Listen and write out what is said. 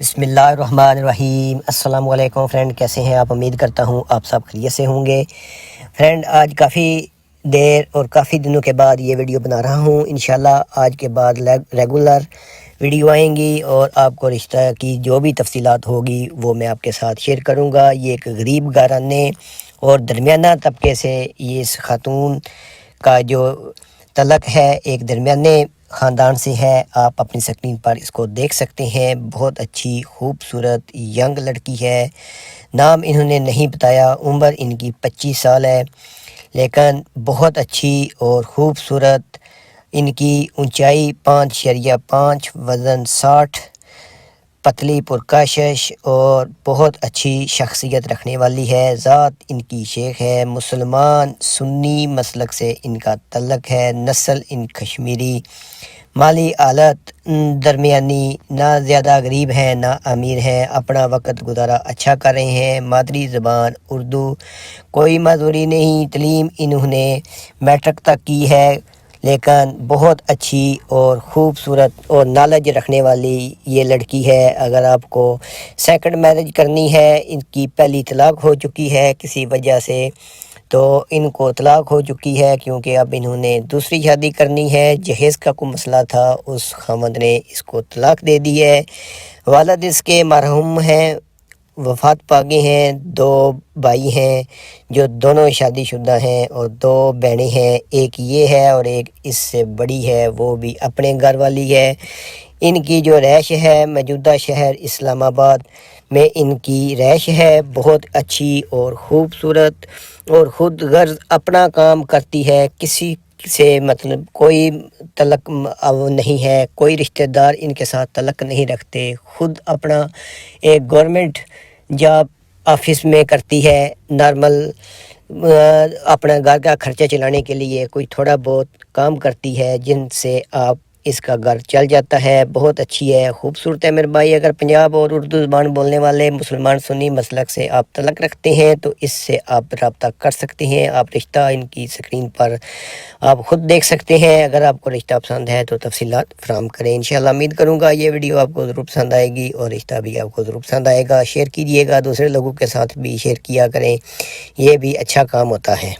بسم اللہ الرحمن الرحیم۔ السلام علیکم فرینڈ، کیسے ہیں آپ؟ امید کرتا ہوں آپ سب خیریت سے ہوں گے۔ فرینڈ آج کافی دیر اور کافی دنوں کے بعد یہ ویڈیو بنا رہا ہوں۔ انشاءاللہ آج کے بعد ریگولر ویڈیو آئیں گی اور آپ کو رشتہ کی جو بھی تفصیلات ہوگی وہ میں آپ کے ساتھ شیئر کروں گا۔ یہ ایک غریب گھرانے اور درمیانہ طبقے سے یہ اس خاتون کا جو تعلق ہے ایک درمیانے خاندان سے ہے۔ آپ اپنی سکرین پر اس کو دیکھ سکتے ہیں۔ بہت اچھی خوبصورت ینگ لڑکی ہے۔ نام انہوں نے نہیں بتایا، عمر ان کی 25 سال ہے، لیکن بہت اچھی اور خوبصورت۔ ان کی اونچائی 5.5، وزن 60، پتلی پرکاشش اور بہت اچھی شخصیت رکھنے والی ہے۔ ذات ان کی شیخ ہے، مسلمان سنی مسلک سے ان کا تعلق ہے۔ نسل ان کشمیری۔ مالی حالت درمیانی، نہ زیادہ غریب ہیں نہ امیر ہیں۔ اپنا وقت گزارا اچھا کر رہے ہیں۔ مادری زبان اردو، کوئی معذوری نہیں۔ تعلیم انہوں نے میٹرک تک کی ہے، لیکن بہت اچھی اور خوبصورت اور نالج رکھنے والی یہ لڑکی ہے۔ اگر آپ کو سیکنڈ میرج کرنی ہے، ان کی پہلی طلاق ہو چکی ہے کسی وجہ سے، تو ان کو طلاق ہو چکی ہے کیونکہ اب انہوں نے دوسری شادی کرنی ہے۔ جہیز کا کوئی مسئلہ تھا، اس خاوند نے اس کو طلاق دے دی ہے۔ والد اس کے مرحوم ہیں، وفات پا گئے ہیں۔ 2 بھائی ہیں جو دونوں شادی شدہ ہیں اور 2 بہنیں ہیں۔ ایک یہ ہے اور ایک اس سے بڑی ہے، وہ بھی اپنے گھر والی ہے۔ ان کی جو رہائش ہے موجودہ شہر اسلام آباد میں ان کی رہائش ہے، بہت اچھی اور خوبصورت، اور خود غرض اپنا کام کرتی ہے۔ کسی سے مطلب کوئی تعلق نہیں ہے، کوئی رشتہ دار ان کے ساتھ تعلق نہیں رکھتے۔ خود اپنا ایک گورنمنٹ جاب آفس میں کرتی ہے، نارمل اپنا گھر کا خرچہ چلانے کے لیے کوئی تھوڑا بہت کام کرتی ہے، جن سے آپ اس کا گھر چل جاتا ہے۔ بہت اچھی ہے، خوبصورت ہے میرے بھائی۔ اگر پنجاب اور اردو زبان بولنے والے مسلمان سنی مسلک سے آپ تعلق رکھتے ہیں تو اس سے آپ رابطہ کر سکتے ہیں۔ آپ رشتہ ان کی سکرین پر آپ خود دیکھ سکتے ہیں۔ اگر آپ کو رشتہ پسند ہے تو تفصیلات فراہم کریں۔ انشاءاللہ امید کروں گا یہ ویڈیو آپ کو ضرور پسند آئے گی اور رشتہ بھی آپ کو ضرور پسند آئے گا۔ شیئر کیجئے گا، دوسرے لوگوں کے ساتھ بھی شیئر کیا کریں، یہ بھی اچھا کام ہوتا ہے۔